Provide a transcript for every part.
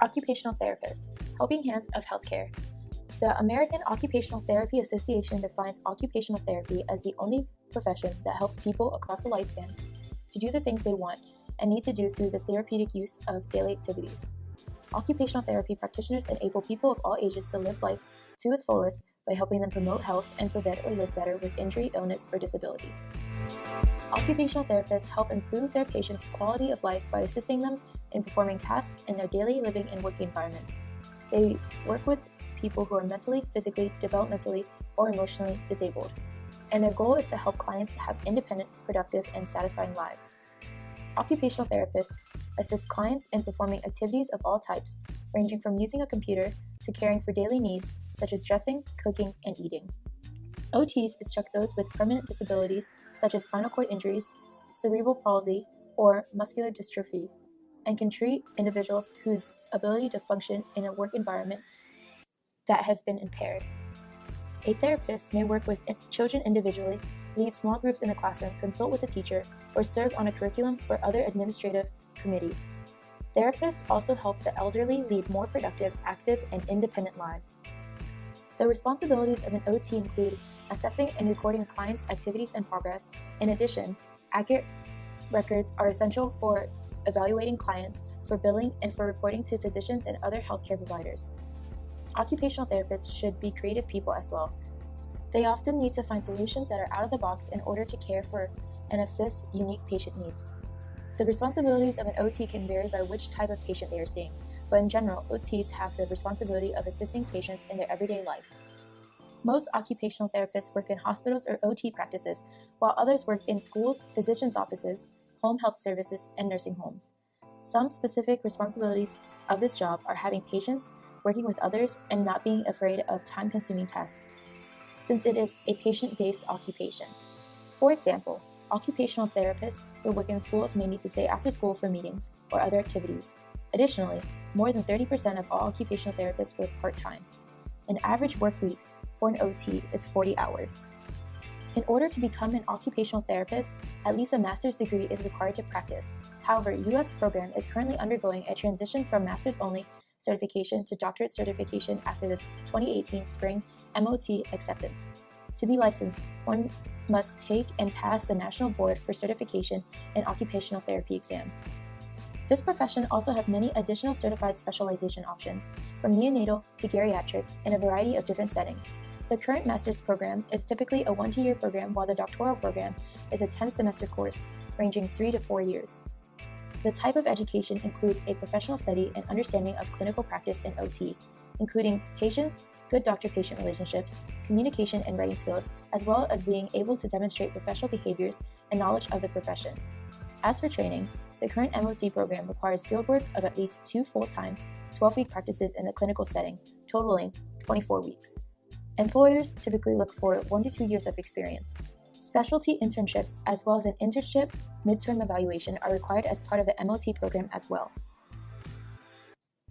Occupational therapists, helping hands of healthcare. The American Occupational Therapy Association defines occupational therapy as the only profession that helps people across the lifespan to do the things they want and need to do through the therapeutic use of daily activities. Occupational therapy practitioners enable people of all ages to live life to its fullest by helping them promote health and prevent or live better with injury, illness, or disability. Occupational therapists help improve their patients' quality of life by assisting them in performing tasks in their daily living and working environments. They work with people who are mentally, physically, developmentally, or emotionally disabled, and their goal is to help clients have independent, productive, and satisfying lives. Occupational therapists assist clients in performing activities of all types, ranging from using a computer to caring for daily needs such as dressing, cooking, and eating. OTs instruct those with permanent disabilities such as spinal cord injuries, cerebral palsy, or muscular dystrophy, and can treat individuals whose ability to function in a work environment that has been impaired. A therapist may work with children individually, lead small groups in the classroom, consult with a teacher, or serve on a curriculum or other administrative committees. Therapists also help the elderly lead more productive, active, and independent lives. The responsibilities of an OT include assessing and recording a client's activities and progress. In addition, accurate records are essential for evaluating clients, for billing, and for reporting to physicians and other healthcare providers. Occupational therapists should be creative people as well. They often need to find solutions that are out of the box in order to care for and assist unique patient needs. The responsibilities of an OT can vary by which type of patient they are seeing, but in general, OTs have the responsibility of assisting patients in their everyday life. Most occupational therapists work in hospitals or OT practices, while others work in schools, physicians' offices, home health services, and nursing homes. Some specific responsibilities of this job are having patience, working with others, and not being afraid of time-consuming tasks, since it is a patient-based occupation. For example, occupational therapists who work in schools may need to stay after school for meetings or other activities. Additionally, more than 30% of all occupational therapists work part-time. An average work week for an OT is 40 hours. In order to become an occupational therapist, at least a master's degree is required to practice. However, UF's program is currently undergoing a transition from master's-only certification to doctorate certification after the 2018 spring MOT acceptance. To be licensed, one must take and pass the National Board for Certification in Occupational Therapy exam. This profession also has many additional certified specialization options, from neonatal to geriatric, in a variety of different settings. The current master's program is typically a 1 to 2 year program, while the doctoral program is a 10-semester course, ranging 3 to 4 years. The type of education includes a professional study and understanding of clinical practice in OT, including patients, good doctor-patient relationships, communication and writing skills, as well as being able to demonstrate professional behaviors and knowledge of the profession. As for training, the current MOT program requires fieldwork of at least 2 full-time, 12-week practices in the clinical setting, totaling 24 weeks. Employers typically look for 1 to 2 years of experience. Specialty internships, as well as an internship midterm evaluation, are required as part of the MOT program as well.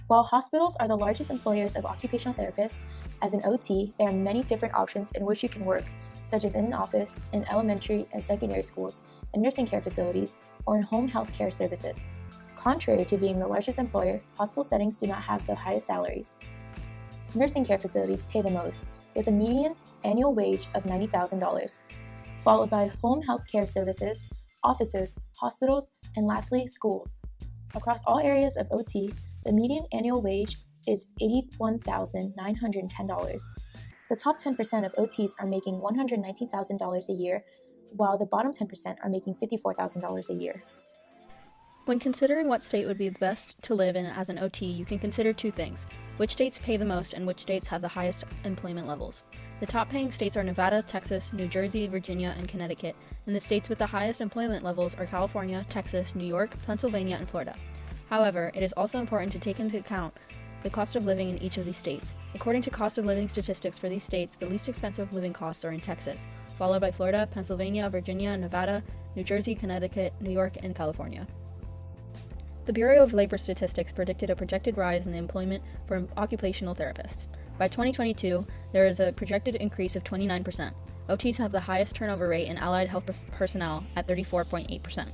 While hospitals are the largest employers of occupational therapists, as an OT, there are many different options in which you can work, such as in an office, in elementary and secondary schools, in nursing care facilities, or in home health care services. Contrary to being the largest employer, hospital settings do not have the highest salaries. Nursing care facilities pay the most, with a median annual wage of $90,000, followed by home health care services, offices, hospitals, and lastly, schools. Across all areas of OT, the median annual wage is $81,910. The top 10% of OTs are making $119,000 a year, while the bottom 10% are making $54,000 a year. When considering what state would be the best to live in as an OT, you can consider 2 things: which states pay the most and which states have the highest employment levels. The top paying states are Nevada, Texas, New Jersey, Virginia, and Connecticut, and the states with the highest employment levels are California, Texas, New York, Pennsylvania, and Florida. However, it is also important to take into account the cost of living in each of these states. According to cost of living statistics for these states, the least expensive living costs are in Texas, followed by Florida, Pennsylvania, Virginia, Nevada, New Jersey, Connecticut, New York, and California. The Bureau of Labor Statistics predicted a projected rise in the employment for occupational therapists. By 2022, there is a projected increase of 29%. OTs have the highest turnover rate in allied health personnel at 34.8%.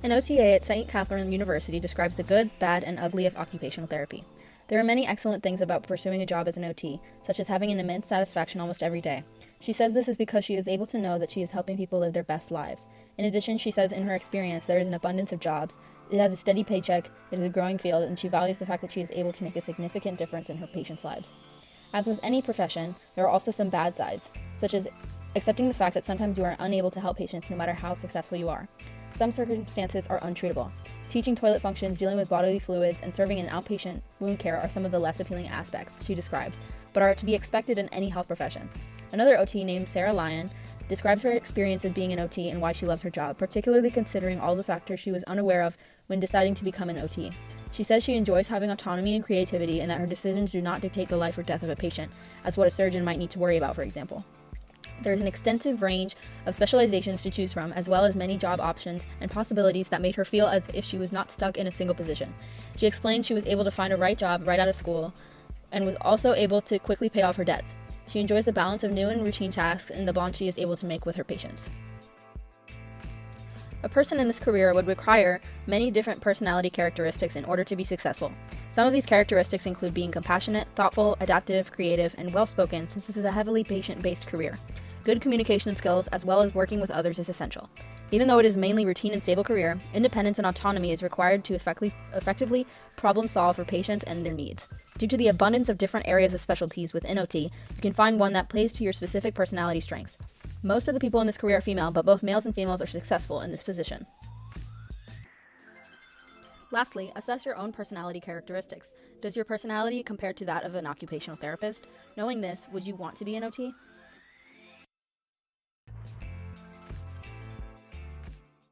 An OTA at St. Catherine University describes the good, bad, and ugly of occupational therapy. There are many excellent things about pursuing a job as an OT, such as having an immense satisfaction almost every day. She says this is because she is able to know that she is helping people live their best lives. In addition, she says in her experience there is an abundance of jobs, it has a steady paycheck, it is a growing field, and she values the fact that she is able to make a significant difference in her patients' lives. As with any profession, there are also some bad sides, such as accepting the fact that sometimes you are unable to help patients no matter how successful you are. Some circumstances are untreatable. Teaching toilet functions, dealing with bodily fluids, and serving in outpatient wound care are some of the less appealing aspects, she describes, but are to be expected in any health profession. Another OT named Sarah Lyon describes her experience as being an OT and why she loves her job, particularly considering all the factors she was unaware of when deciding to become an OT. She says she enjoys having autonomy and creativity and that her decisions do not dictate the life or death of a patient, as what a surgeon might need to worry about, for example. There is an extensive range of specializations to choose from, as well as many job options and possibilities that made her feel as if she was not stuck in a single position. She explained she was able to find a right job right out of school and was also able to quickly pay off her debts. She enjoys the balance of new and routine tasks and the bond she is able to make with her patients. A person in this career would require many different personality characteristics in order to be successful. Some of these characteristics include being compassionate, thoughtful, adaptive, creative, and well-spoken, since this is a heavily patient-based career. Good communication skills, as well as working with others, is essential. Even though it is mainly routine and stable career, independence and autonomy is required to effectively problem solve for patients and their needs. Due to the abundance of different areas of specialties within OT, you can find one that plays to your specific personality strengths. Most of the people in this career are female, but both males and females are successful in this position. Lastly, assess your own personality characteristics. Does your personality compare to that of an occupational therapist? Knowing this, would you want to be an OT?